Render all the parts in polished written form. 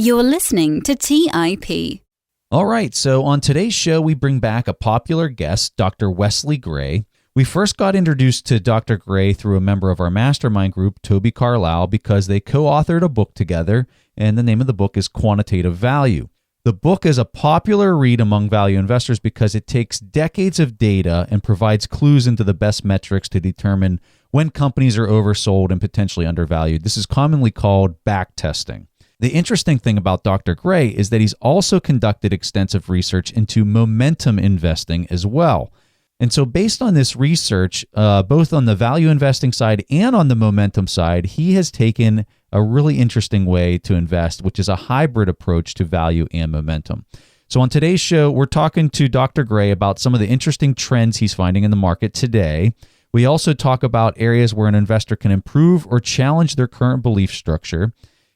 You're listening to TIP. All right, so on today's show, we bring back a popular guest, Dr. Wesley Gray. We first got introduced to Dr. Gray through a member of our mastermind group, Toby Carlisle, because they co-authored a book together, and the name of the book is Quantitative Value. The book is a popular read among value investors because it takes decades of data and provides clues into the best metrics to determine when companies are oversold and potentially undervalued. This is commonly called backtesting. The interesting thing about Dr. Gray is that he's also conducted extensive research into momentum investing as well. And so based on this research, both on the value investing side and on the momentum side, he has taken a really interesting way to invest, which is a hybrid approach to value and momentum. So on today's show, we're talking to Dr. Gray about some of the interesting trends he's finding in the market today. We also talk about areas where an investor can improve or challenge their current belief structure.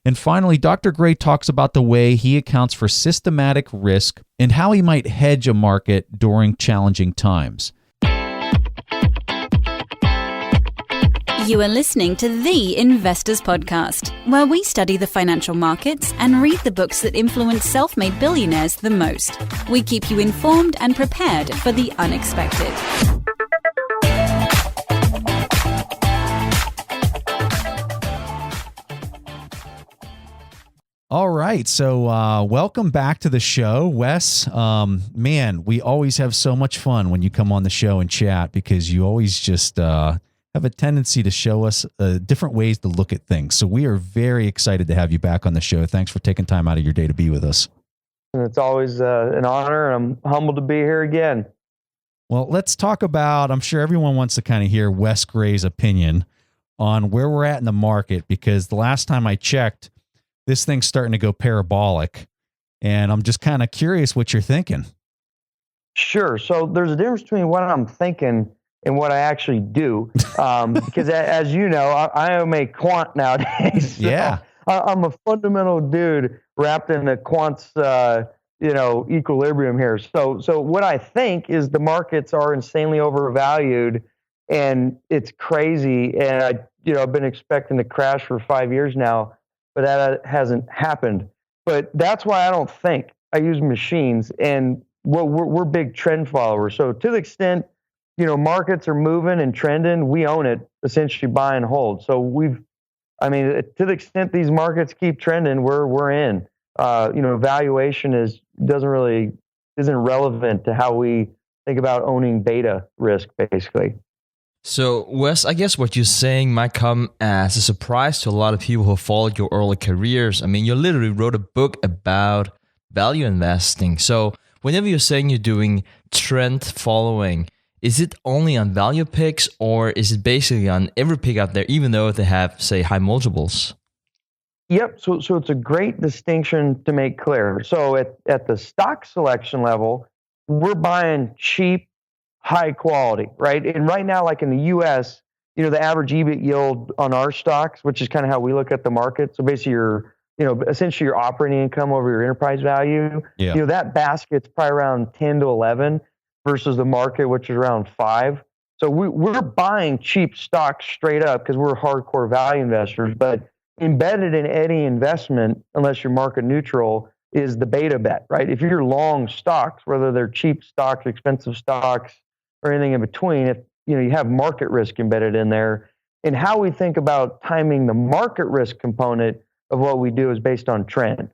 And finally, Dr. Gray talks about the way he accounts for systematic risk and how he might hedge a market during challenging times. You are listening to The Investors Podcast, where we study the financial markets and read the books that influence self-made billionaires the most. We keep you informed and prepared for the unexpected. All right, so welcome back to the show, Wes. Man, we always have so much fun when you come on the show and chat because you always just have a tendency to show us different ways to look at things. So we are very excited to have you back on the show. Thanks for taking time out of your day to be with us. It's always an honor, and I'm humbled to be here again. Well, let's talk about, I'm sure everyone wants to kind of hear Wes Gray's opinion on where we're at in the market, because the last time I checked, this thing's starting to go parabolic, and I'm just kind of curious what you're thinking. Sure. So there's a difference between what I'm thinking and what I actually do, because as you know, I am a quant nowadays. So yeah. I'm a fundamental dude wrapped in a quant's, equilibrium here. So what I think is the markets are insanely overvalued, and it's crazy. And I've been expecting to crash for 5 years now, but that hasn't happened. But that's why I don't think. I use machines, and we're big trend followers. So to the extent, markets are moving and trending, we own it, essentially buy and hold. So to the extent these markets keep trending, we're in. Valuation isn't relevant to how we think about owning beta risk, basically. So, Wes, I guess what you're saying might come as a surprise to a lot of people who followed your early careers. I mean, you literally wrote a book about value investing. So, whenever you're saying you're doing trend following, is it only on value picks, or is it basically on every pick out there, even though they have, say, high multiples? Yep. So it's a great distinction to make clear. So at the stock selection level, we're buying cheap, high quality, right? And right now, like in the U.S., the average EBIT yield on our stocks, which is kind of how we look at the market. So basically essentially your operating income over your enterprise value, that basket's probably around 10 to 11 versus the market, which is around 5. So we're buying cheap stocks straight up because we're hardcore value investors, but embedded in any investment, unless you're market neutral, is the beta bet, right? If you're long stocks, whether they're cheap stocks, expensive stocks, or anything in between, if you have market risk embedded in there. And how we think about timing the market risk component of what we do is based on trend.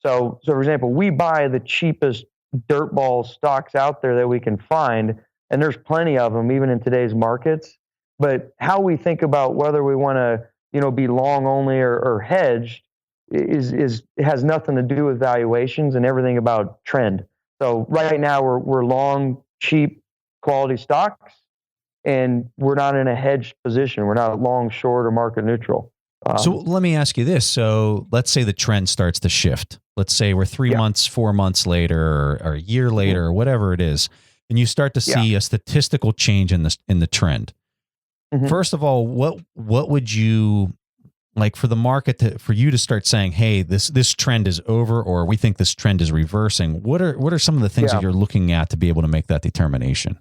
So for example, we buy the cheapest dirtball stocks out there that we can find, and there's plenty of them even in today's markets. But how we think about whether we want to be long only or hedged is has nothing to do with valuations and everything about trend. So right now we're long, cheap, quality stocks, and we're not in a hedged position. We're not long, short, or market neutral. So let me ask you this. So let's say the trend starts to shift. Let's say we're 3 months, 4 months later, or a year later, or whatever it is, and you start to see a statistical change in the trend. Mm-hmm. First of all, what would you like for the market for you to start saying, hey, this trend is over, or we think this trend is reversing? What are some of the things that you're looking at to be able to make that determination?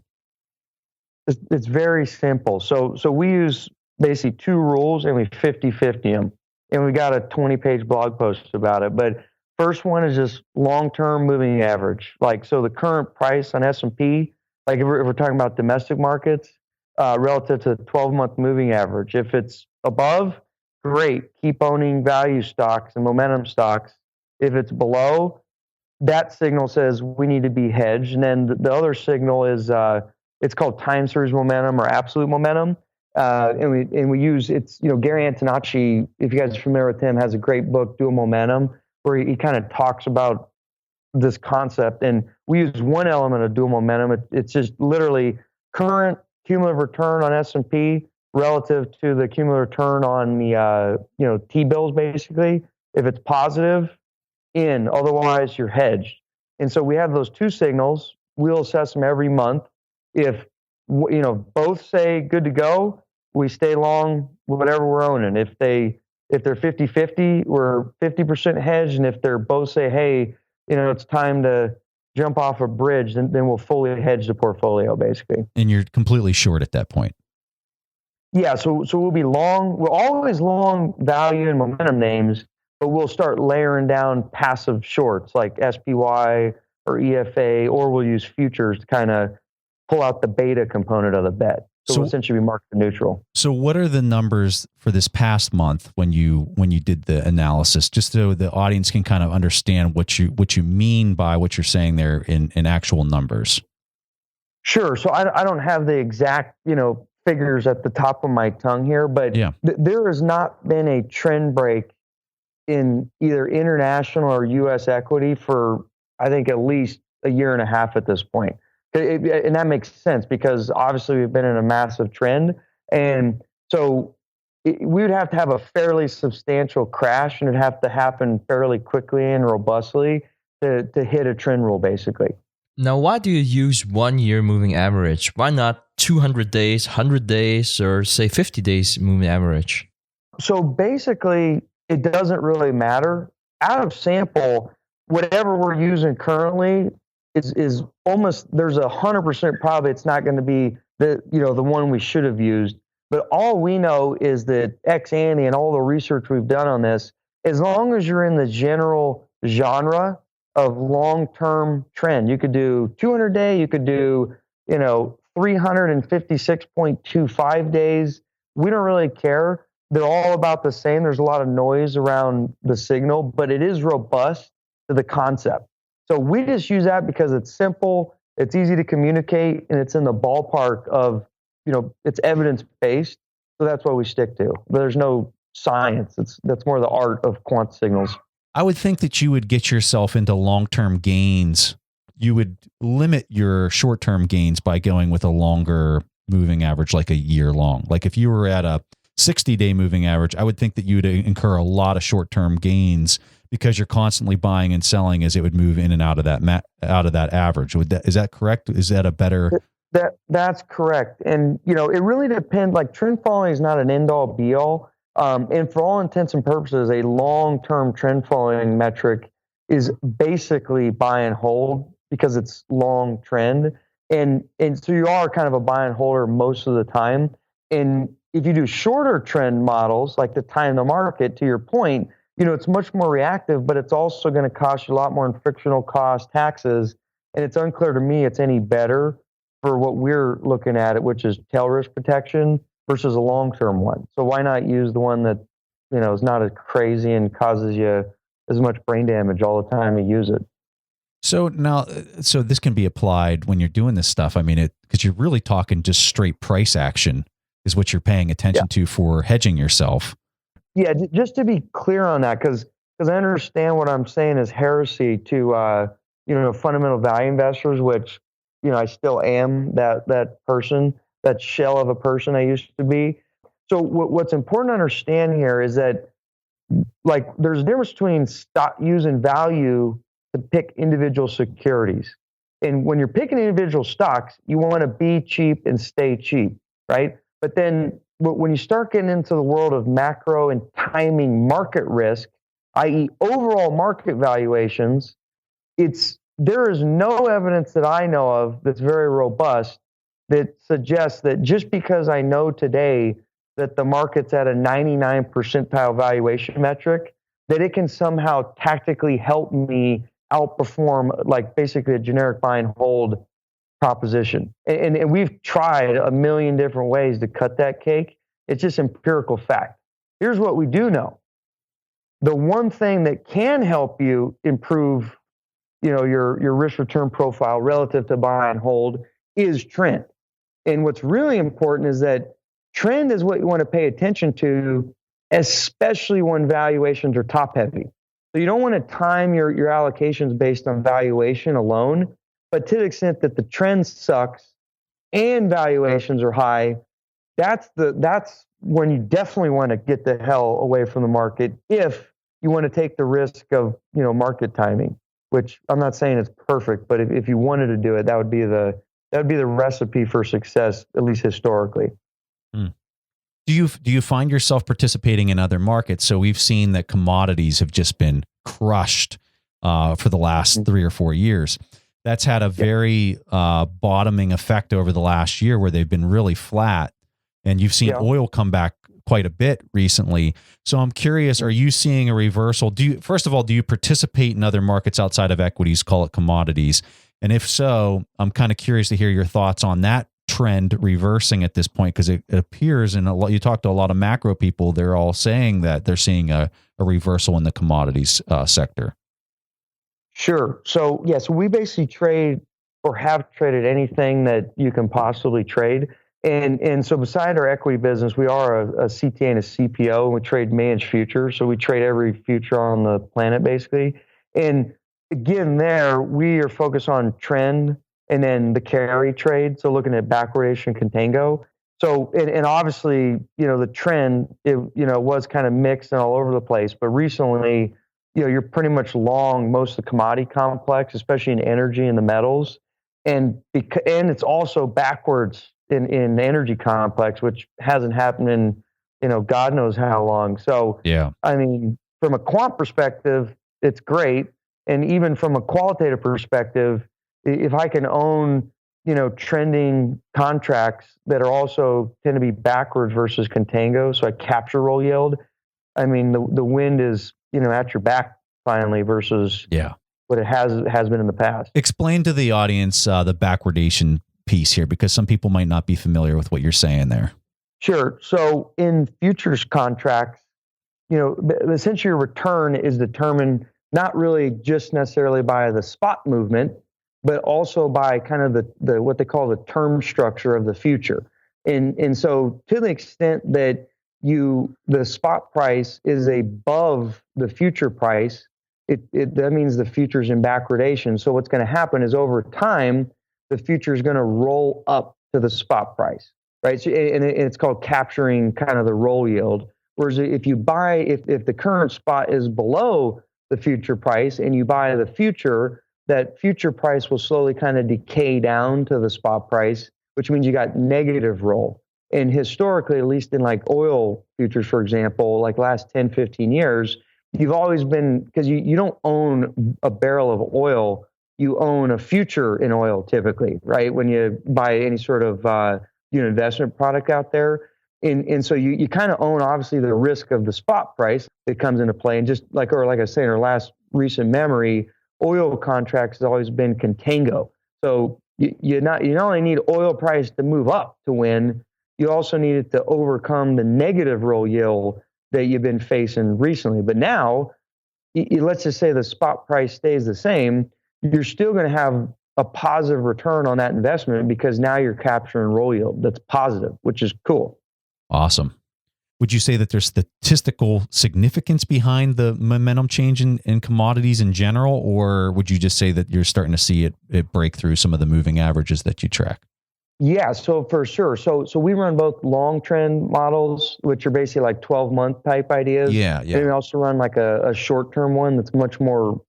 It's very simple. So we use basically 2 rules, and we 50-50 them. And we got a 20-page blog post about it. But First one is just long-term moving average. Like, so the current price on S&P, like if we're talking about domestic markets, relative to the 12-month moving average. If it's above, great. Keep owning value stocks and momentum stocks. If it's below, that signal says we need to be hedged. And then the other signal is it's called time series momentum or absolute momentum. And we use it's Gary Antonacci, if you guys are familiar with him, has a great book, Dual Momentum, where he kind of talks about this concept. And we use one element of dual momentum. It's just literally current cumulative return on S&P relative to the cumulative return on the T-bills, basically. If it's positive, in, otherwise you're hedged. And so we have those two signals. We'll assess them every month. If both say good to go, we stay long whatever we're owning. If they're 50-50, we're 50% hedged. And if they're both say, hey, it's time to jump off a bridge, then we'll fully hedge the portfolio, basically. And you're completely short at that point. Yeah, so we'll be long. We're always long value and momentum names, but we'll start layering down passive shorts like SPY or EFA, or we'll use futures to kind of pull out the beta component of the bet. So we'll essentially be market neutral. So what are the numbers for this past month when you did the analysis, just so the audience can kind of understand what you mean by what you're saying there in actual numbers? Sure. So I don't have the exact, figures at the top of my tongue here, but there has not been a trend break in either international or U.S. equity for, I think, at least a year and a half at this point. And that makes sense because obviously we've been in a massive trend. And so we would have to have a fairly substantial crash, and it'd have to happen fairly quickly and robustly to hit a trend rule, basically. Now, why do you use 1 year moving average? Why not 200 days, 100 days, or say 50 days moving average? So basically, it doesn't really matter. Out of sample, whatever we're using currently is almost, there's 100% probably it's not going to be the one we should have used. But all we know is that ex ante and all the research we've done on this, as long as you're in the general genre of long-term trend, you could do 200 day, you could do 356.25 days. We don't really care. They're all about the same. There's a lot of noise around the signal, but it is robust to the concept. So we just use that because it's simple, it's easy to communicate, and it's in the ballpark of, it's evidence-based. So that's what we stick to. But there's no science. That's more the art of quant signals. I would think that you would get yourself into long-term gains. You would limit your short-term gains by going with a longer moving average, like a year long. Like if you were at a 60-day moving average, I would think that you would incur a lot of short-term gains because you're constantly buying and selling as it would move in and out of that average. Is that correct? Is that a better? That's correct. And it really depends. Like trend following is not an end-all be-all. And for all intents and purposes, a long-term trend following metric is basically buy and hold because it's long trend. And so you are kind of a buy and holder most of the time. And if you do shorter trend models, like to time the market, to your point, it's much more reactive, but it's also going to cost you a lot more in frictional cost, taxes. And it's unclear to me it's any better for what we're looking at, which is tail risk protection versus a long-term one. So why not use the one that, is not as crazy and causes you as much brain damage all the time you use it? So now, this can be applied when you're doing this stuff. I mean, because you're really talking just straight price action is what you're paying attention to for hedging yourself. Yeah, just to be clear on that, because I understand what I'm saying is heresy to fundamental value investors, which I still am that person, that shell of a person I used to be. So what's important to understand here is that there's a difference between using value to pick individual securities. And when you're picking individual stocks, you want to be cheap and stay cheap, right? But then when you start getting into the world of macro and timing market risk, i.e. overall market valuations, there is no evidence that I know of that's very robust that suggests that just because I know today that the market's at a 99 percentile valuation metric, that it can somehow tactically help me outperform like basically a generic buy and hold proposition. And we've tried a million different ways to cut that cake. It's just empirical fact. Here's what we do know. The one thing that can help you improve, your risk return profile relative to buy and hold is trend. And what's really important is that trend is what you want to pay attention to, especially when valuations are top heavy. So you don't want to time your allocations based on valuation alone, but to the extent that the trend sucks and valuations are high, that's when you definitely want to get the hell away from the market if you want to take the risk of, market timing, which I'm not saying it's perfect, but if you wanted to do it, that would be the recipe for success, at least historically. Hmm. Do you find yourself participating in other markets? So we've seen that commodities have just been crushed for the last 3 or 4 years. That's had a very bottoming effect over the last year where they've been really flat. And you've seen oil come back quite a bit recently. So I'm curious, are you seeing a reversal? First of all, do you participate in other markets outside of equities, call it commodities? And if so, I'm kind of curious to hear your thoughts on that trend reversing at this point, because it appears you talk to a lot of macro people, they're all saying that they're seeing a reversal in the commodities sector. Sure. So we basically trade or have traded anything that you can possibly trade. And so beside our equity business, we are a CTA and a CPO, and we trade managed futures. So we trade every future on the planet, basically. And again, there, we are focused on trend and then the carry trade. So looking at backwardation, contango. So, and obviously, the trend, was kind of mixed and all over the place. But recently, you're pretty much long most of the commodity complex, especially in energy and the metals. And it's also backwards in the energy complex, which hasn't happened in, God knows how long. So, I mean, from a quant perspective, it's great. And even from a qualitative perspective, if I can own, trending contracts that are also tend to be backwards versus contango, so I capture roll yield, I mean, the wind is, at your back finally versus what it has been in the past. Explain to the audience the backwardation piece here, because some people might not be familiar with what you're saying there. Sure. So in futures contracts, essentially your return is determined not really just necessarily by the spot movement, but also by kind of the what they call the term structure of the future. And so to the extent that the spot price is above the future price, that means the future's in backwardation. So what's going to happen is over time, the future is going to roll up to the spot price, right? So, and it's called capturing kind of the roll yield. Whereas if the current spot is below the future price and you buy the future, that future price will slowly kind of decay down to the spot price, which means you got negative roll. And historically, at least in like oil futures, for example, like last 10, 15 years, you've always been, because you don't own a barrel of oil, you own a future in oil typically, right? When you buy any sort of investment product out there. And so you kind of own obviously the risk of the spot price that comes into play. And just like I say, in our last recent memory, oil contracts has always been contango. So you not only need oil price to move up to win, you also need it to overcome the negative roll yield that you've been facing recently. But now, let's just say the spot price stays the same, you're still going to have a positive return on that investment because now you're capturing roll yield that's positive, which is cool. Awesome. Would you say that there's statistical significance behind the momentum change in commodities in general, or would you just say that you're starting to see it break through some of the moving averages that you track? Yeah, so for sure. So we run both long trend models, which are basically like 12-month type ideas. Yeah. And we also run like a short-term one that's much more,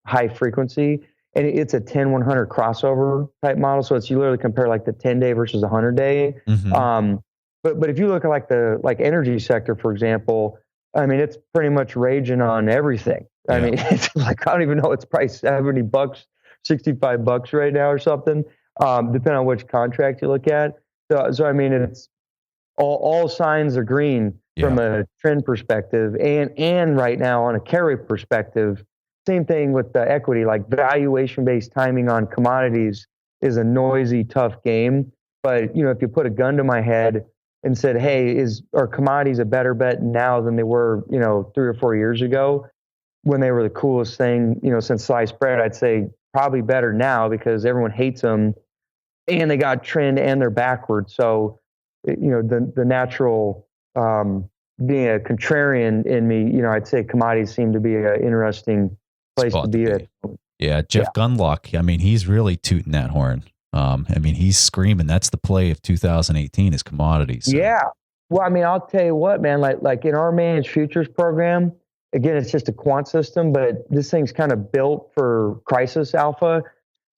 high frequency. And it's a 10-100 crossover type model. So you literally compare like the 10-day versus 100-day. Mm-hmm. But if you look at like energy sector, for example, I mean, it's pretty much raging on everything. Yeah. I mean, it's like, I don't even know, it's probably $70, $65 right now or something. Depending on which contract you look at. So I mean, it's all signs are green from a trend perspective, and right now on a carry perspective. Same thing with the equity, like valuation-based timing on commodities is a noisy, tough game. But if you put a gun to my head and said, "Hey, are commodities a better bet now than they were, 3 or 4 years ago, when they were the coolest thing, since sliced bread?" I'd say probably better now because everyone hates them, and they got trend and they're backward. So, the natural being a contrarian in me, I'd say commodities seem to be an interesting place to be at. Yeah, Jeff Gunlock, I mean, he's really tooting that horn. He's screaming. That's the play of 2018 is commodities. So. Yeah. Well, I mean, I'll tell you what, man, like in our managed futures program, again, it's just a quant system, but this thing's kind of built for crisis alpha.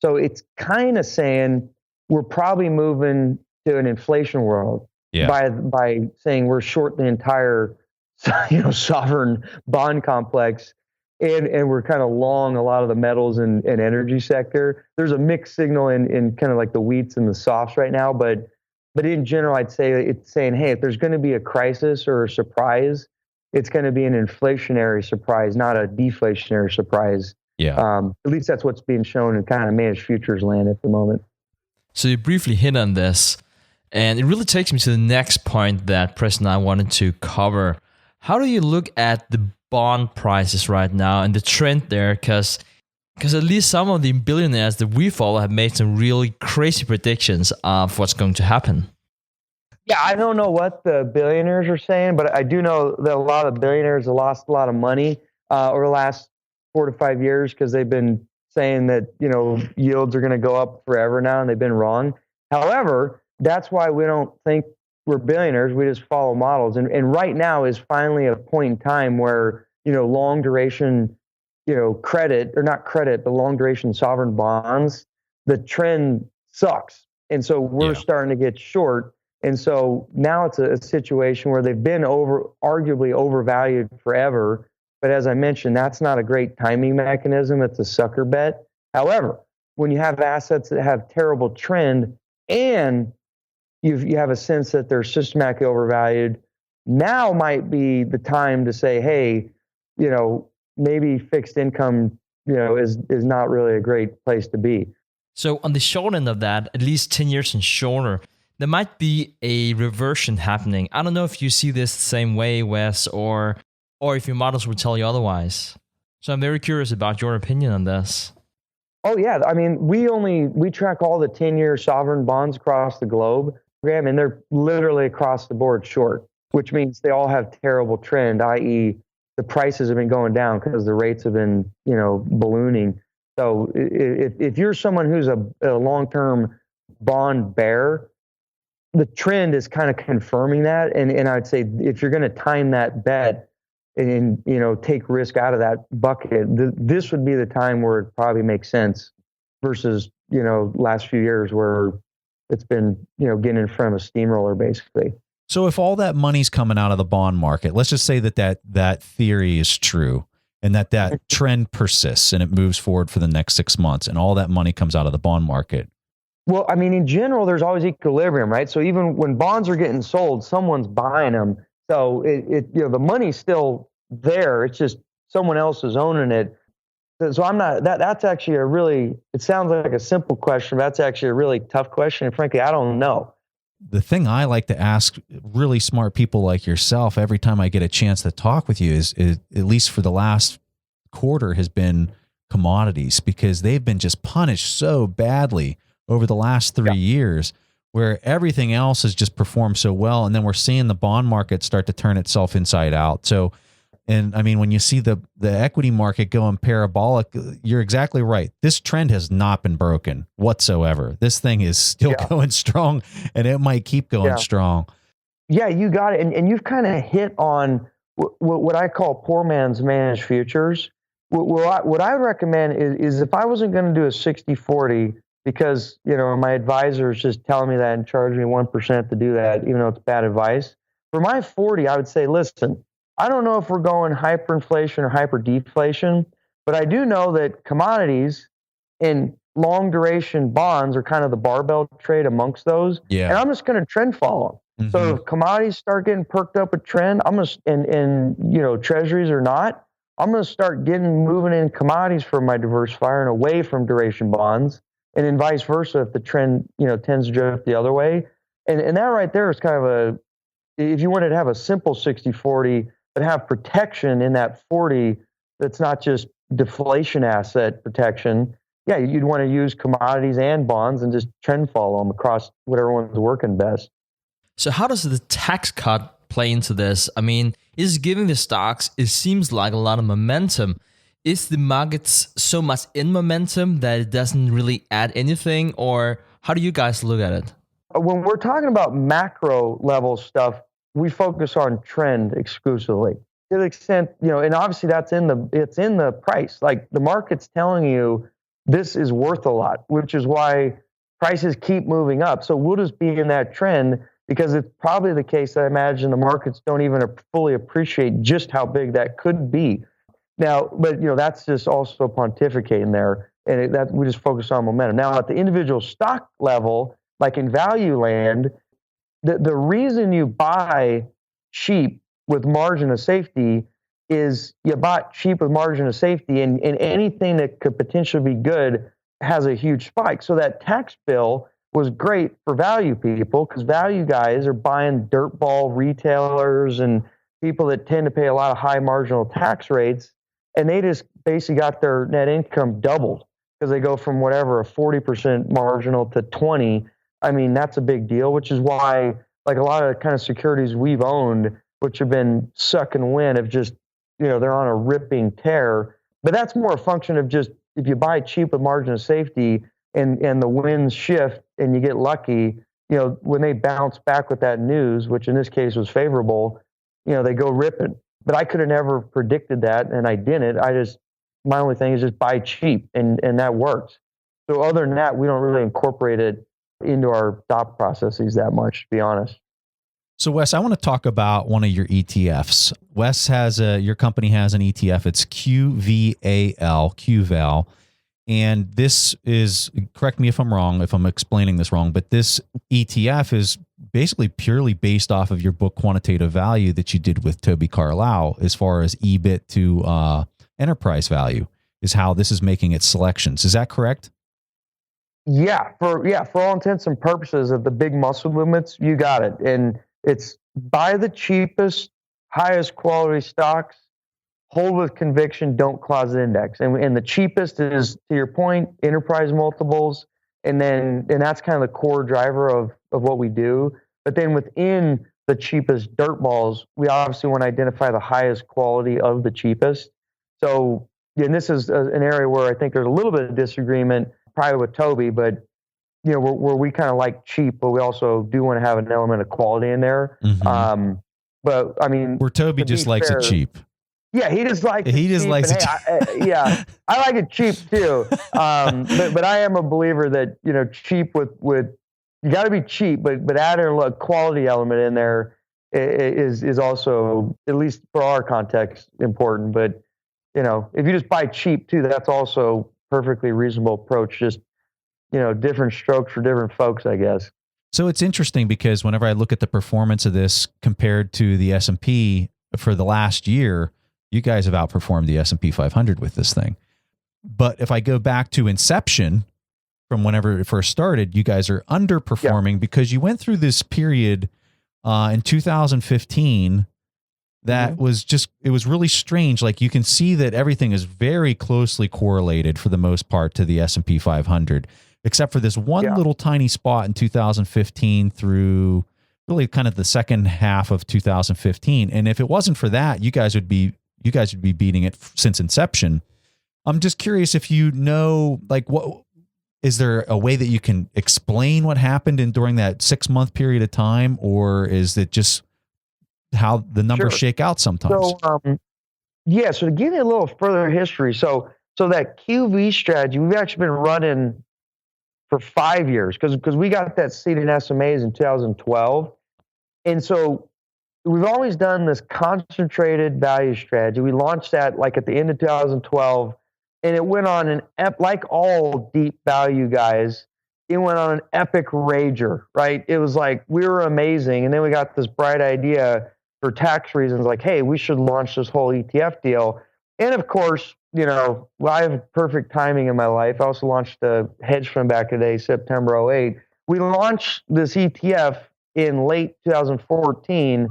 So it's kind of saying we're probably moving to an inflation world by saying we're short the entire, sovereign bond complex. And we're kind of long a lot of the metals and energy sector. There's a mixed signal in kind of like the wheats and the softs right now, but in general, I'd say it's saying, hey, if there's going to be a crisis or a surprise, it's going to be an inflationary surprise, not a deflationary surprise. Yeah. At least that's what's being shown in kind of managed futures land at the moment. So you briefly hit on this, and it really takes me to the next point that Preston and I wanted to cover. How do you look at the bond prices right now and the trend there? Because at least some of the billionaires that we follow have made some really crazy predictions of what's going to happen. Yeah, I don't know what the billionaires are saying, but I do know that a lot of billionaires have lost a lot of money over the last 4 to 5 years because they've been saying that yields are going to go up forever now, and they've been wrong. However, that's why we don't think we're billionaires. We just follow models. And right now is finally a point in time where, long duration, credit, or not credit, but long duration sovereign bonds, the trend sucks. And so we're starting to get short. And so now it's a situation where they've been arguably overvalued forever. But as I mentioned, that's not a great timing mechanism. It's a sucker bet. However, when you have assets that have terrible trend and you have a sense that they're systematically overvalued, now might be the time to say, hey, maybe fixed income, is not really a great place to be. So on the short end of that, at least 10 years and shorter, there might be a reversion happening. I don't know if you see this the same way, Wes, or if your models would tell you otherwise. So I'm very curious about your opinion on this. Oh yeah, I mean, we track all the 10-year sovereign bonds across the globe, and they're literally across the board short, which means they all have terrible trend, i.e. the prices have been going down because the rates have been, ballooning. So if you're someone who's a long-term bond bear, the trend is kind of confirming that. And I'd say if you're going to time that bet and take risk out of that bucket, this would be the time where it probably makes sense versus, last few years where it's been, getting in front of a steamroller basically. So if all that money's coming out of the bond market, let's just say that theory is true and that trend persists and it moves forward for the next 6 months and all that money comes out of the bond market. Well, I mean, in general, there's always equilibrium, right? So even when bonds are getting sold, someone's buying them. So the money's still there. It's just someone else is owning it. So I'm not, that's actually it sounds like a simple question, but that's actually a really tough question. And frankly, I don't know. The thing I like to ask really smart people like yourself every time I get a chance to talk with you is at least for the last quarter has been commodities, because they've been just punished so badly over the last 3 years, where everything else has just performed so well. And then we're seeing the bond market start to turn itself inside out. So, and I mean, when you see the equity market going parabolic, you're exactly right. This trend has not been broken whatsoever. This thing is still going strong, and it might keep going strong. Yeah, you got it. And you've kind of hit on what I call poor man's managed futures. What I would recommend is if I wasn't going to do a 60-40, because, my advisor is just telling me that and charging me 1% to do that, even though it's bad advice. For my 40, I would say, listen, I don't know if we're going hyperinflation or hyperdeflation, but I do know that commodities and long duration bonds are kind of the barbell trade amongst those. Yeah. And I'm just going to trend follow. So if commodities start getting perked up with trend, I'm gonna and treasuries or not, I'm gonna start moving in commodities for my diversifier and away from duration bonds, and then vice versa if the trend tends to drift the other way. And that right there is kind of if you wanted to have a simple 60-40, but have protection in that 40 that's not just deflation asset protection, yeah, you'd want to use commodities and bonds and just trend follow them across whatever one's working best. So how does the tax cut play into this? I mean, is giving the stocks, it seems like a lot of momentum. Is the markets so much in momentum that it doesn't really add anything? Or how do you guys look at it? When we're talking about macro level stuff, we focus on trend exclusively. To the extent, and obviously it's in the price. Like the market's telling you this is worth a lot, which is why prices keep moving up. So we'll just be in that trend, because it's probably the case that I imagine the markets don't even fully appreciate just how big that could be. Now, but that's just also pontificating there, and that we just focus on momentum. Now, at the individual stock level, like in value land, the reason you buy cheap with margin of safety is you bought cheap with margin of safety, and anything that could potentially be good has a huge spike. So that tax bill was great for value people, because value guys are buying dirtball retailers and people that tend to pay a lot of high marginal tax rates, and they just basically got their net income doubled because they go from whatever a 40% marginal to 20. I mean, that's a big deal, which is why like a lot of the kind of securities we've owned, which have been sucking wind, have just they're on a ripping tear. But that's more a function of just if you buy cheap with margin of safety, and the winds shift and you get lucky, when they bounce back with that news, which in this case was favorable, they go ripping. But I could have never predicted that, and I didn't. My only thing is just buy cheap, and that works. So other than that, we don't really incorporate it into our thought processes that much, to be honest. So Wes, I want to talk about one of your ETFs. Wes your company has an ETF. It's QVAL. And this is, correct me if I'm wrong, if I'm explaining this wrong, but this ETF is basically purely based off of your book Quantitative Value that you did with Toby Carlisle, as far as EBIT to enterprise value, is how this is making its selections. Is that correct? Yeah, for all intents and purposes of the big muscle movements, you got it. And it's buy the cheapest, highest quality stocks, hold with conviction, don't closet index. And the cheapest is, to your point, enterprise multiples. And that's kind of the core driver of what we do. But then within the cheapest dirt balls, we obviously want to identify the highest quality of the cheapest. So, and this is an area where I think there's a little bit of disagreement, probably with Toby, but where we kind of like cheap, but we also do want to have an element of quality in there. Mm-hmm. But I mean, where Toby just likes it cheap. Yeah, he just likes it. He just likes it. Yeah, I like it cheap too. But I am a believer that cheap with you got to be cheap, but adding a quality element in there is also, at least for our context, important. But if you just buy cheap too, that's also perfectly reasonable approach. Just different strokes for different folks, I guess. So it's interesting because whenever I look at the performance of this compared to the S&P for the last year, you guys have outperformed the S&P 500 with this thing. But if I go back to inception, from whenever it first started, you guys are underperforming because you went through this period in 2015 that was just, it was really strange. Like you can see that everything is very closely correlated for the most part to the S&P 500, except for this one little tiny spot in 2015 through really kind of the second half of 2015. And if it wasn't for that, you guys would be beating it since inception. I'm just curious if what is there a way that you can explain what happened during that 6-month period of time, or is it just how the numbers shake out sometimes? So, so to give you a little further history, so that QV strategy we've actually been running for 5 years because we got that seed in SMAs in 2012, and so we've always done this concentrated value strategy. We launched that like at the end of 2012, and it went on, and like all deep value guys, it went on an epic rager, right? It was like, we were amazing. And then we got this bright idea for tax reasons, like, hey, we should launch this whole ETF deal. And of course, I have perfect timing in my life. I also launched a hedge fund back in the day, September '08. We launched this ETF in late 2014,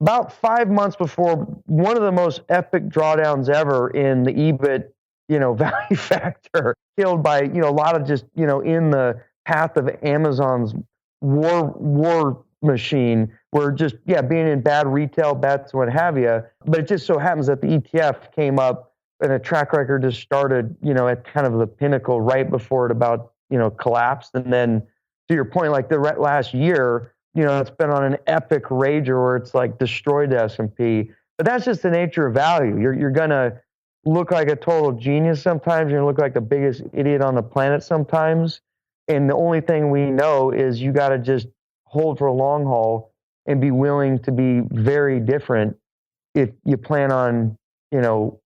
about 5 months before one of the most epic drawdowns ever in the EBIT, value factor, killed by, a lot of just, in the path of Amazon's war machine, where just, being in bad retail bets, what have you. But it just so happens that the ETF came up and a track record just started, at kind of the pinnacle right before it about, collapsed. And then to your point, like the last year, it's been on an epic rager where it's like destroyed the S&P. But that's just the nature of value. You're going to look like a total genius sometimes. You're going to look like the biggest idiot on the planet sometimes. And the only thing we know is you got to just hold for a long haul and be willing to be very different if you plan on,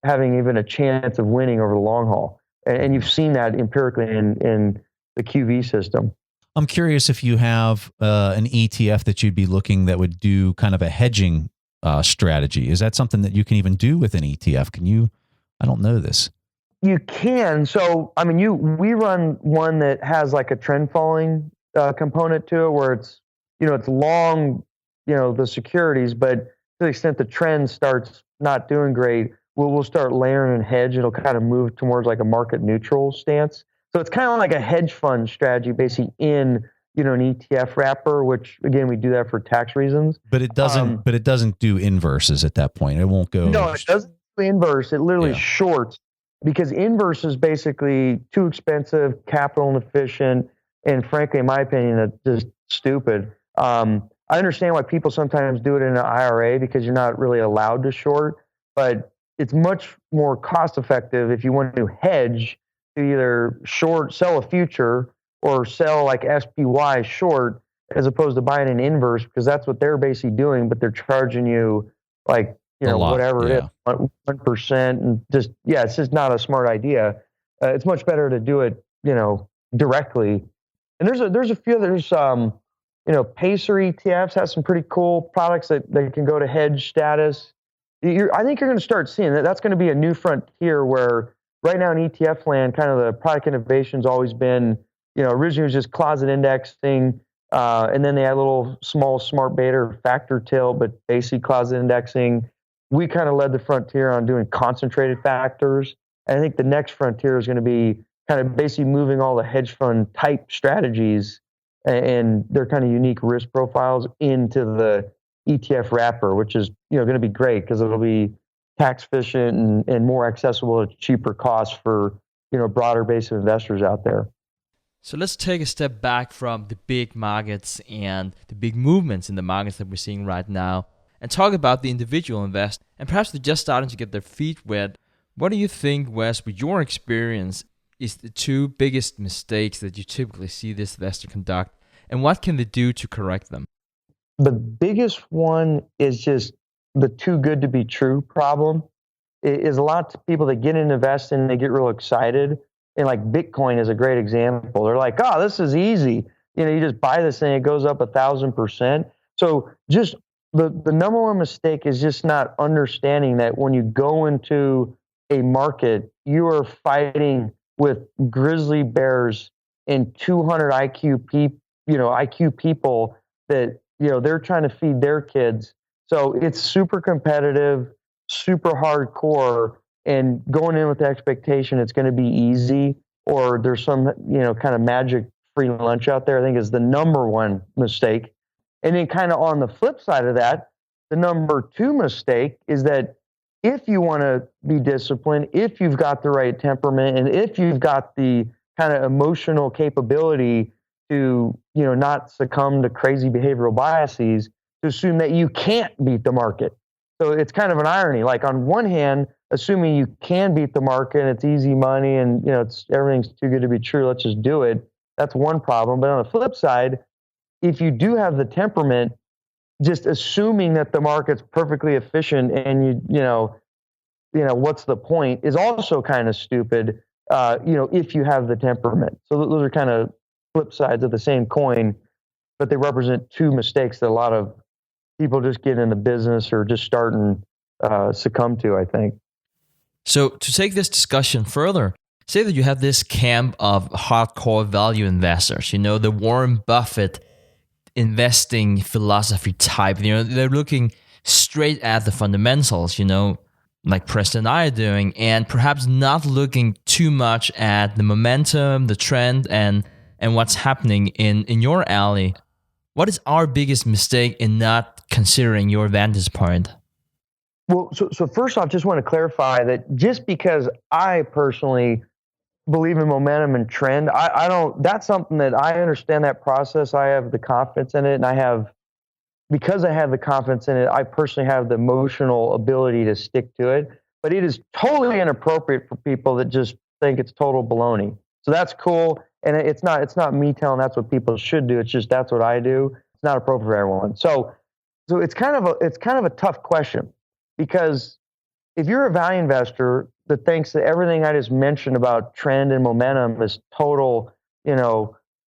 having even a chance of winning over the long haul. And you've seen that empirically in the QV system. I'm curious if you have an ETF that you'd be looking that would do kind of a hedging strategy. Is that something that you can even do with an ETF? Can you? I don't know this. You can. So, we run one that has like a trend following component to it, where it's, it's long, the securities, but to the extent the trend starts not doing great, we'll start layering and hedge. It'll kind of move towards like a market neutral stance. So it's kind of like a hedge fund strategy, basically in an ETF wrapper. Which again, we do that for tax reasons. But it doesn't. But it doesn't do inverses at that point. It won't go. No, it doesn't do inverse. It literally shorts, because inverse is basically too expensive, capital inefficient, and frankly, in my opinion, it's just stupid. I understand why people sometimes do it in an IRA because you're not really allowed to short, but it's much more cost effective if you want to hedge to either sell a future or sell like SPY short, as opposed to buying an inverse, because that's what they're basically doing, but they're charging you like, whatever it is, 1%. And just, it's just not a smart idea. It's much better to do it, directly. And there's a few others, Pacer ETFs has some pretty cool products that can go to hedge status. I think you're going to start seeing that. That's going to be a new frontier where right now in ETF land, kind of the product innovation's always been, originally it was just closet indexing, and then they had a little small smart beta or factor tilt, but basically closet indexing. We kind of led the frontier on doing concentrated factors. And I think the next frontier is going to be kind of basically moving all the hedge fund type strategies and their kind of unique risk profiles into the ETF wrapper, which is, going to be great because it'll be tax efficient and more accessible at cheaper costs for, a broader base of investors out there. So let's take a step back from the big markets and the big movements in the markets that we're seeing right now and talk about the individual investor. And perhaps they're just starting to get their feet wet. What do you think, Wes, with your experience, is the two biggest mistakes that you typically see this investor conduct, and what can they do to correct them? The biggest one is just the too good to be true problem. It is a lot of people that get into investing and they get real excited. And like Bitcoin is a great example. They're like, oh, this is easy. You just buy this thing, it goes up 1,000%. So just the number one mistake is just not understanding that when you go into a market, you are fighting with grizzly bears and 200 IQ people that, they're trying to feed their kids. So it's super competitive, super hardcore, and going in with the expectation it's going to be easy or there's some, kind of magic free lunch out there, I think is the number one mistake. And then kind of on the flip side of that, the number two mistake is that if you want to be disciplined, if you've got the right temperament, and if you've got the kind of emotional capability to, not succumb to crazy behavioral biases, to assume that you can't beat the market. So it's kind of an irony. Like on one hand, assuming you can beat the market and it's easy money and, everything's too good to be true, let's just do it. That's one problem. But on the flip side, if you do have the temperament, just assuming that the market's perfectly efficient and what's the point is also kind of stupid, if you have the temperament. So those are kind of flip sides of the same coin, but they represent two mistakes that a lot of people just get in the business or just starting succumb to, I think. So to take this discussion further, say that you have this camp of hardcore value investors, the Warren Buffett investing philosophy type. They're looking straight at the fundamentals, like Preston and I are doing, and perhaps not looking too much at the momentum, the trend, and what's happening in your alley. What is our biggest mistake in not considering your vantage point? Well, so first off, just want to clarify that just because I personally believe in momentum and trend, I don't, that's something that I understand that process. I have the confidence in it, and because I have the confidence in it, I personally have the emotional ability to stick to it. But it is totally inappropriate for people that just think it's total baloney. So that's cool. And it's not me telling that's what people should do. It's just, that's what I do. It's not appropriate for everyone. So it's kind of a tough question, because if you're a value investor that thinks that everything I just mentioned about trend and momentum is total,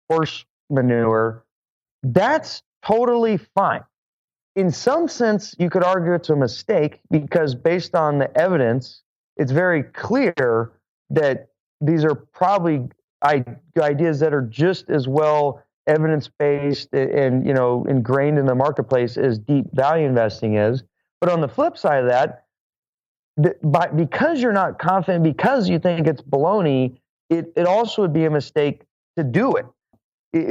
horse manure, that's totally fine. In some sense, you could argue it's a mistake, because based on the evidence, it's very clear that these are probably ideas that are just as well evidence-based and ingrained in the marketplace as deep value investing is. But on the flip side of that, because you're not confident, because you think it's baloney, it also would be a mistake to do it.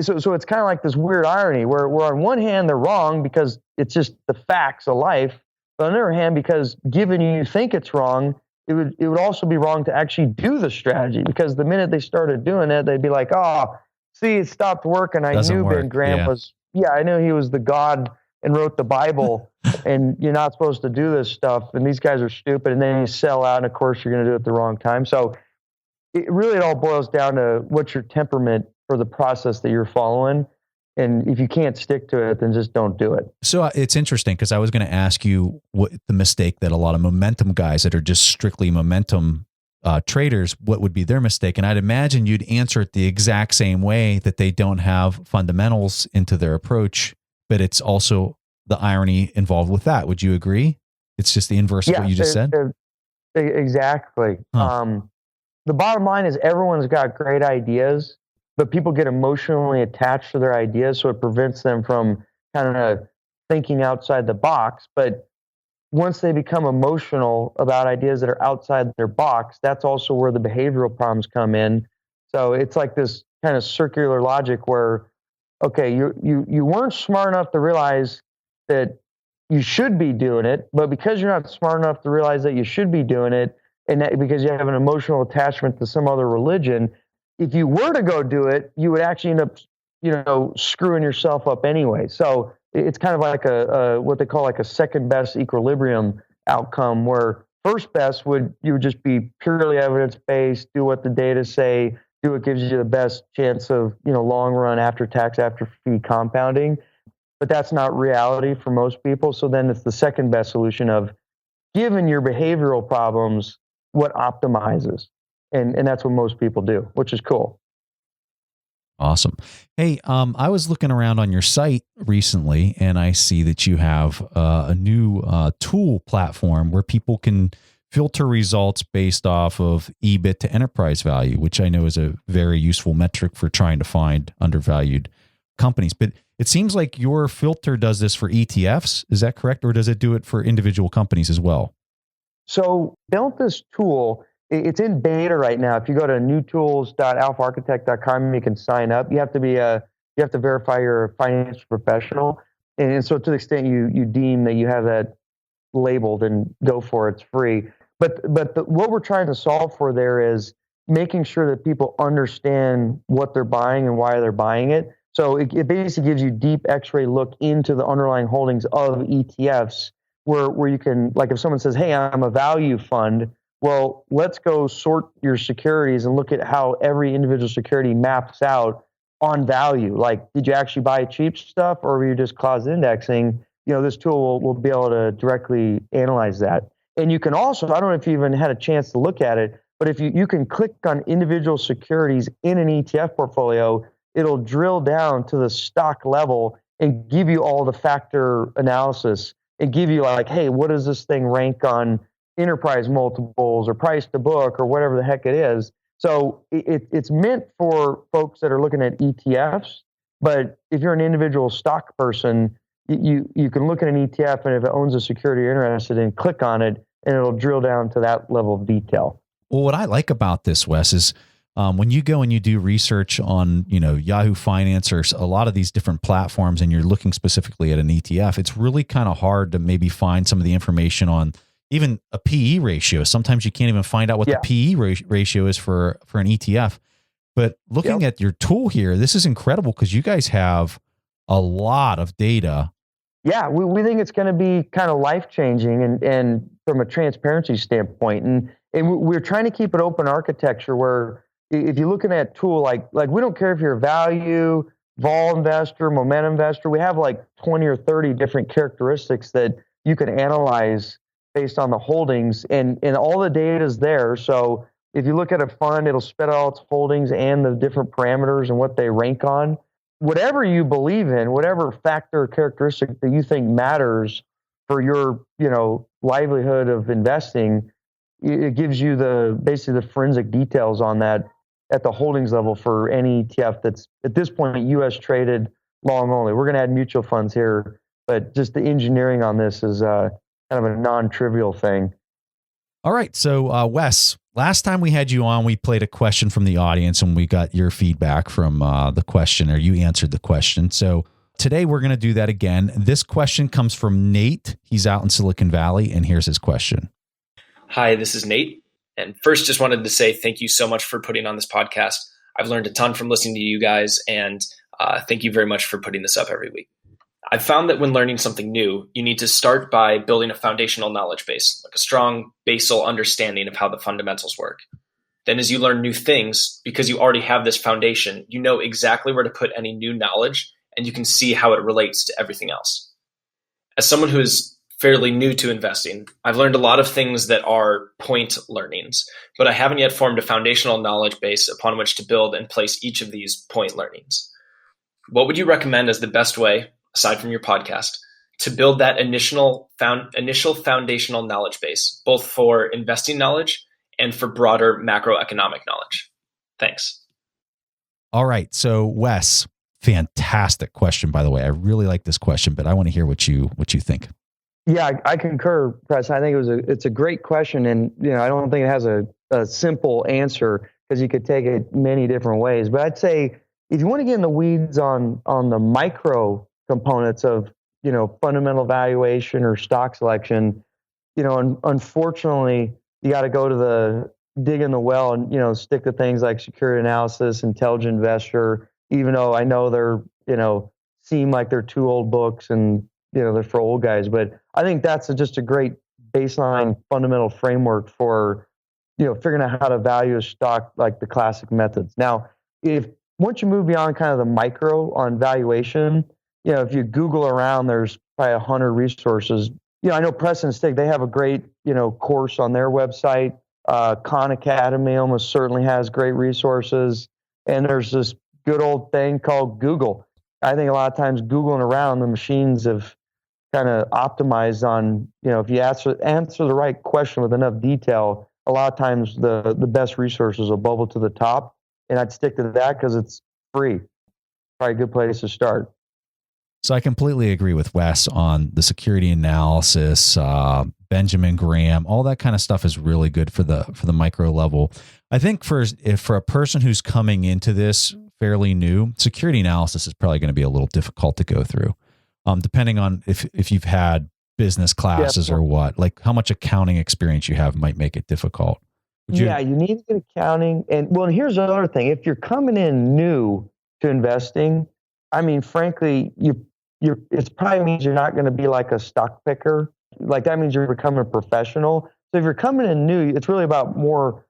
So it's kind of like this weird irony where on one hand they're wrong because it's just the facts of life, but on the other hand, because given you think it's wrong, it would also be wrong to actually do the strategy, because the minute they started doing it, they'd be like, oh, see, it stopped working. I knew Ben Graham I knew he was the God and wrote the Bible, and you're not supposed to do this stuff, and these guys are stupid, and then you sell out, and of course you're going to do it at the wrong time. So it all boils down to what's your temperament for the process that you're following. And if you can't stick to it, then just don't do it. So it's interesting, because I was going to ask you what the mistake that a lot of momentum guys that are just strictly momentum traders, what would be their mistake? And I'd imagine you'd answer it the exact same way, that they don't have fundamentals into their approach, but it's also the irony involved with that. Would you agree? It's just the inverse of what you just said? Exactly. Huh. The bottom line is everyone's got great ideas, but people get emotionally attached to their ideas, so it prevents them from kind of thinking outside the box. But once they become emotional about ideas that are outside their box, that's also where the behavioral problems come in. So it's like this kind of circular logic where, okay, you weren't smart enough to realize that you should be doing it, but because you're not smart enough to realize that you should be doing it, and that because you have an emotional attachment to some other religion, if you were to go do it, you would actually end up, screwing yourself up anyway. So it's kind of like a what they call like a second best equilibrium outcome, where first best you would just be purely evidence based, do what the data say, do what gives you the best chance of long run after tax after fee compounding. But that's not reality for most people. So then it's the second best solution of, given your behavioral problems, what optimizes. And that's what most people do, which is cool. Awesome. Hey, I was looking around on your site recently, and I see that you have a new tool platform where people can filter results based off of EBIT to enterprise value, which I know is a very useful metric for trying to find undervalued companies. But it seems like your filter does this for ETFs. Is that correct? Or does it do it for individual companies as well? So built this tool. It's in beta right now. If you go to newtools.alphaarchitect.com, you can sign up. You have to verify you're a financial professional, and so to the extent you deem that you have that labeled, and go for it. It's free. But what we're trying to solve for there is making sure that people understand what they're buying and why they're buying it. So it basically gives you deep X-ray look into the underlying holdings of ETFs, where you can, like if someone says, "Hey, I'm a value fund." Well, let's go sort your securities and look at how every individual security maps out on value. Like, did you actually buy cheap stuff, or were you just closet indexing? This tool will be able to directly analyze that. And you can also, I don't know if you even had a chance to look at it, but if you can click on individual securities in an ETF portfolio, it'll drill down to the stock level and give you all the factor analysis and give you like, hey, what does this thing rank on enterprise multiples or price to book or whatever the heck it is. So it's meant for folks that are looking at ETFs, but if you're an individual stock person, you can look at an ETF, and if it owns a security you're interested in, click on it, and it'll drill down to that level of detail. Well, what I like about this, Wes, is when you go and you do research on, Yahoo Finance or a lot of these different platforms, and you're looking specifically at an ETF, it's really kind of hard to maybe find some of the information on even a PE ratio. Sometimes you can't even find out what the PE ratio is for an ETF. But looking at your tool here, this is incredible because you guys have a lot of data. Yeah, we think it's going to be kind of life-changing and from a transparency standpoint. And we're trying to keep it open architecture where if you're looking at a tool, like we don't care if you're a value, vol investor, momentum investor, we have like 20 or 30 different characteristics that you can analyze based on the holdings, and all the data is there. So if you look at a fund, it'll spit out its holdings and the different parameters and what they rank on. Whatever you believe in, whatever factor or characteristic that you think matters for your, livelihood of investing, it gives you basically the forensic details on that at the holdings level for any ETF that's at this point U.S. traded long only. We're going to add mutual funds here, but just the engineering on this is kind of a non-trivial thing. All right. So, Wes, last time we had you on, we played a question from the audience and we got your feedback from the question, or you answered the question. So today we're going to do that again. This question comes from Nate. He's out in Silicon Valley, and here's his question. Hi, this is Nate. And first, just wanted to say thank you so much for putting on this podcast. I've learned a ton from listening to you guys, and thank you very much for putting this up every week. I've found that when learning something new, you need to start by building a foundational knowledge base, like a strong basal understanding of how the fundamentals work. Then as you learn new things, because you already have this foundation, you know exactly where to put any new knowledge, and you can see how it relates to everything else. As someone who is fairly new to investing, I've learned a lot of things that are point learnings, but I haven't yet formed a foundational knowledge base upon which to build and place each of these point learnings. What would you recommend as the best way, aside from your podcast, to build that initial foundational knowledge base, both for investing knowledge and for broader macroeconomic knowledge? Thanks. All right. So, Wes, fantastic question, by the way. I really like this question, but I want to hear what you think. Yeah, I concur, Press. I think it's a great question, and I don't think it has a simple answer because you could take it many different ways. But I'd say if you want to get in the weeds on the micro components of fundamental valuation or stock selection, unfortunately you got to go to the dig in the well and stick to things like security analysis, intelligent investor, even though I know they're seem like they're two old books and they're for old guys, but I think that's just a great baseline fundamental framework for figuring out how to value a stock, like the classic methods. Now, once you move beyond kind of the micro on valuation, if you Google around, there's probably 100 resources. I know Preston Stig, they have a great, course on their website. Khan Academy almost certainly has great resources. And there's this good old thing called Google. I think a lot of times Googling around, the machines have kind of optimized on, if you answer the right question with enough detail, a lot of times the best resources will bubble to the top. And I'd stick to that because it's free. Probably a good place to start. So I completely agree with Wes on the security analysis, Benjamin Graham, all that kind of stuff is really good for the micro level. I think for a person who's coming into this fairly new, security analysis is probably going to be a little difficult to go through, depending on if you've had business classes or what, like how much accounting experience you have might make it difficult. You need to get accounting. And here's another thing. If you're coming in new to investing, I mean, frankly, it probably means you're not going to be like a stock picker. Like that means you're becoming a professional. So if you're coming in new, it's really about more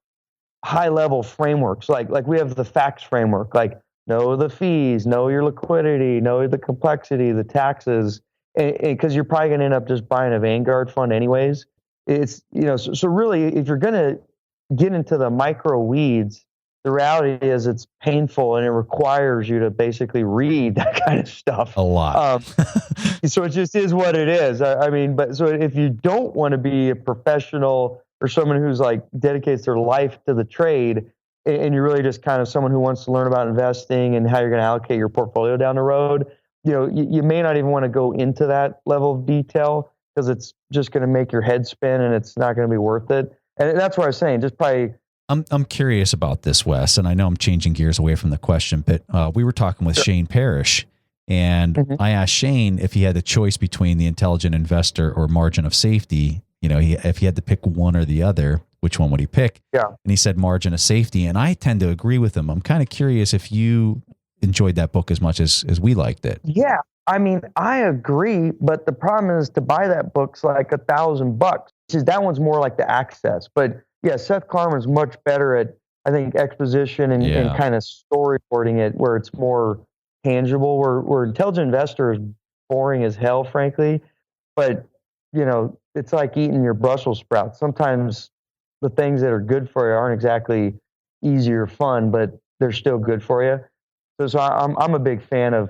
high level frameworks. Like we have the facts framework, like know the fees, know your liquidity, know the complexity, the taxes, because you're probably going to end up just buying a Vanguard fund anyways. It's, so really, if you're going to get into the micro weeds, the reality is it's painful and it requires you to basically read that kind of stuff a lot. So it just is what it is. I mean, but so if you don't want to be a professional or someone who's like dedicates their life to the trade, and you're really just kind of someone who wants to learn about investing and how you're going to allocate your portfolio down the road, you may not even want to go into that level of detail because it's just going to make your head spin and it's not going to be worth it. And that's what I was saying. Just probably. I'm curious about this, Wes, and I know I'm changing gears away from the question, but we were talking with Shane Parrish, and I asked Shane if he had the choice between the intelligent investor or margin of safety. If he had to pick one or the other, which one would he pick? Yeah. And he said margin of safety, and I tend to agree with him. I'm kind of curious if you enjoyed that book as much as we liked it. Yeah, I mean, I agree, but the problem is to buy that book's like $1,000. That one's more like the access, but yeah, Seth Klarman's much better at, I think, exposition and kind of storyboarding it where it's more tangible, where Intelligent Investor is boring as hell, frankly. But, it's like eating your Brussels sprouts. Sometimes the things that are good for you aren't exactly easy or fun, but they're still good for you. So I'm a big fan of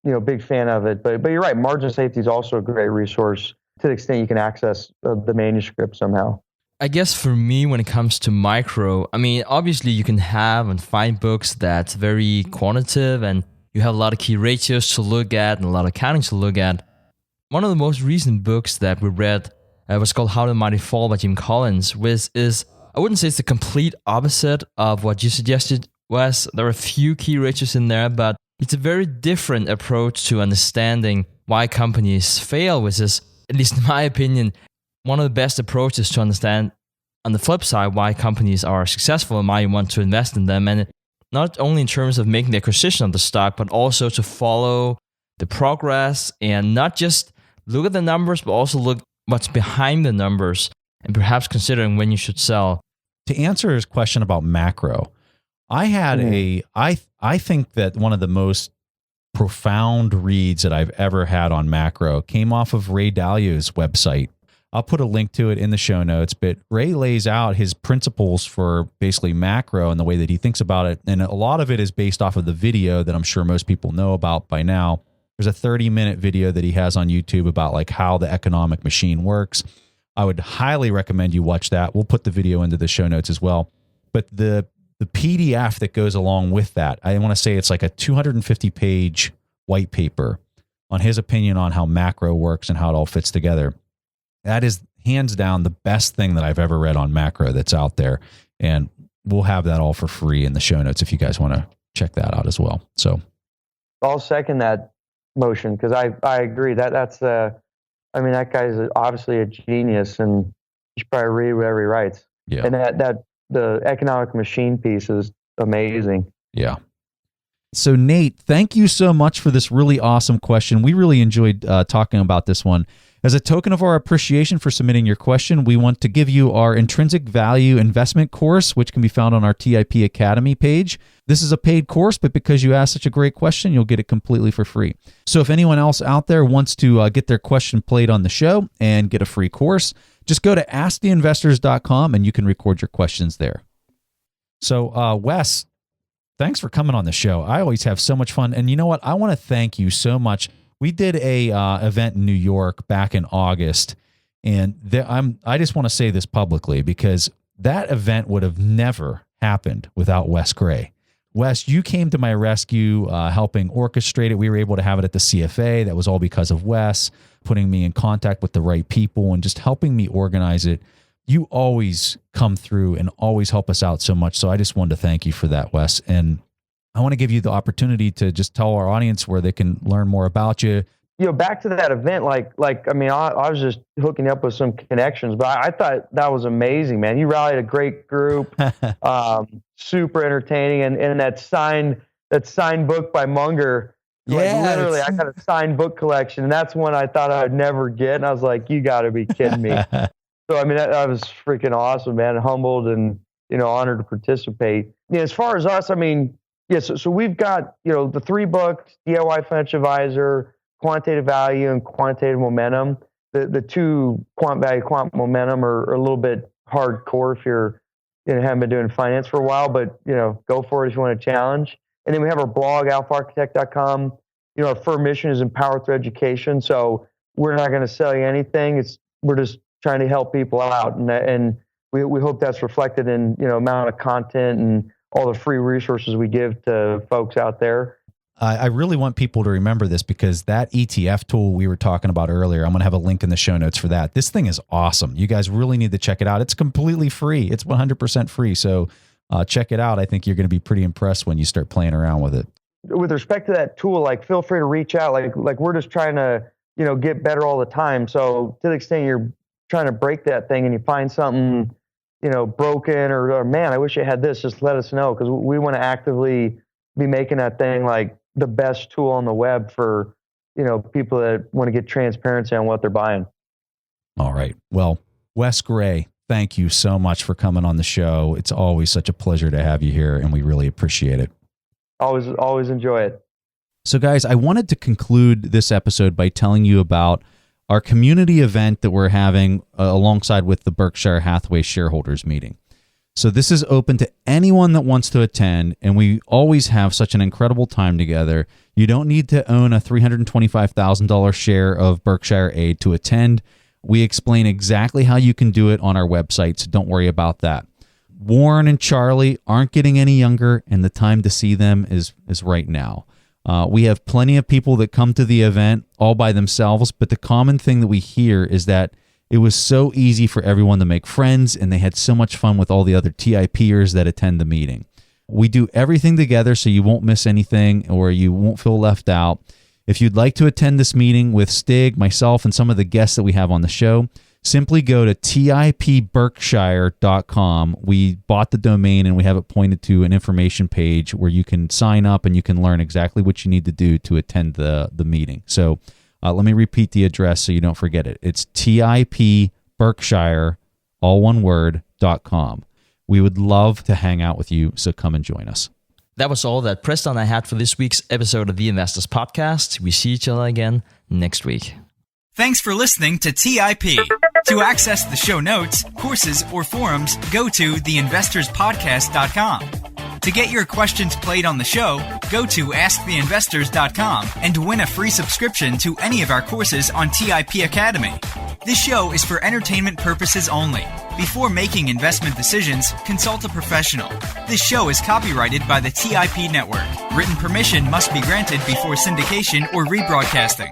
it. But you're right, margin safety is also a great resource to the extent you can access the manuscript somehow. I guess for me, when it comes to micro, I mean, obviously you can have and find books that's very quantitative and you have a lot of key ratios to look at and a lot of accounting to look at. One of the most recent books that we read was called How the Mighty Fall by Jim Collins, which is, I wouldn't say it's the complete opposite of what you suggested, Wes. There are a few key ratios in there, but it's a very different approach to understanding why companies fail, which is, at least in my opinion, one of the best approaches to understand, on the flip side, why companies are successful and why you want to invest in them. And not only in terms of making the acquisition of the stock, but also to follow the progress and not just look at the numbers, but also look what's behind the numbers and perhaps considering when you should sell. To answer his question about macro, I had I think that one of the most profound reads that I've ever had on macro came off of Ray Dalio's website. I'll put a link to it in the show notes, but Ray lays out his principles for basically macro and the way that he thinks about it. And a lot of it is based off of the video that I'm sure most people know about by now. There's a 30-minute video that he has on YouTube about like how the economic machine works. I would highly recommend you watch that. We'll put the video into the show notes as well. But the PDF that goes along with that, I want to say it's like a 250-page white paper on his opinion on how macro works and how it all fits together. That is hands down the best thing that I've ever read on macro that's out there. And we'll have that all for free in the show notes if you guys want to check that out as well. So I'll second that motion because I agree that guy's obviously a genius and you should probably read whatever he writes. Yeah. And that the economic machine piece is amazing. Yeah. So Nate, thank you so much for this really awesome question. We really enjoyed talking about this one. As a token of our appreciation for submitting your question, we want to give you our Intrinsic Value Investment course, which can be found on our TIP Academy page. This is a paid course, but because you asked such a great question, you'll get it completely for free. So if anyone else out there wants to get their question played on the show and get a free course, just go to asktheinvestors.com and you can record your questions there. So Wes, thanks for coming on the show. I always have so much fun. And you know what? I want to thank you so much. We did a event in New York back in August, and I just want to say this publicly because that event would have never happened without Wes Gray. Wes, you came to my rescue, helping orchestrate it. We were able to have it at the CFA. That was all because of Wes putting me in contact with the right people and just helping me organize it. You always come through and always help us out so much. So I just wanted to thank you for that, Wes. And I want to give you the opportunity to just tell our audience where they can learn more about you. Back to that event, I was just hooking up with some connections, but I thought that was amazing, man. You rallied a great group, super entertaining, and that signed book by Munger. Literally, I got a signed book collection, and that's one I thought I'd never get, and I was like, you got to be kidding me. So, I mean, that was freaking awesome, man. Humbled and, honored to participate. As far as us, I mean, so we've got, the 3 books, DIY Financial Advisor, Quantitative Value, and Quantitative Momentum. The 2, Quant Value, Quant Momentum, are a little bit hardcore if you're haven't been doing finance for a while, but go for it if you want a challenge. And then we have our blog, alphaarchitect.com. Our firm mission is empower through education. So we're not going to sell you anything. We're just trying to help people out, and we hope that's reflected in amount of content and all the free resources we give to folks out there. I really want people to remember this, because that ETF tool we were talking about earlier, I'm going to have a link in the show notes for that. This thing is awesome. You guys really need to check it out. It's completely free. It's 100% free. So check it out. I think you're going to be pretty impressed when you start playing around with it. With respect to that tool, feel free to reach out. Like we're just trying to, get better all the time. So to the extent you're trying to break that thing and you find something, broken or man, I wish it had this, just let us know, because we want to actively be making that thing the best tool on the web for, people that want to get transparency on what they're buying. All right. Well, Wes Gray, thank you so much for coming on the show. It's always such a pleasure to have you here, and we really appreciate it. Always enjoy it. So guys, I wanted to conclude this episode by telling you about our community event that we're having alongside with the Berkshire Hathaway shareholders meeting. So this is open to anyone that wants to attend, and we always have such an incredible time together. You don't need to own a $325,000 share of Berkshire Aid to attend. We explain exactly how you can do it on our website, so don't worry about that. Warren and Charlie aren't getting any younger, and the time to see them is right now. We have plenty of people that come to the event all by themselves, but the common thing that we hear is that it was so easy for everyone to make friends, and they had so much fun with all the other TIPers that attend the meeting. We do everything together so you won't miss anything or you won't feel left out. If you'd like to attend this meeting with Stig, myself, and some of the guests that we have on the show, simply go to TIPberkshire.com. We bought the domain, and we have it pointed to an information page where you can sign up and you can learn exactly what you need to do to attend the meeting. So let me repeat the address so you don't forget it. It's TIPberkshire, all one word, .com. We would love to hang out with you, so come and join us. That was all that Preston and I had for this week's episode of the Investors Podcast. We see each other again next week. Thanks for listening to TIP. To access the show notes, courses, or forums, go to theinvestorspodcast.com. To get your questions played on the show, go to asktheinvestors.com and win a free subscription to any of our courses on TIP Academy. This show is for entertainment purposes only. Before making investment decisions, consult a professional. This show is copyrighted by the TIP Network. Written permission must be granted before syndication or rebroadcasting.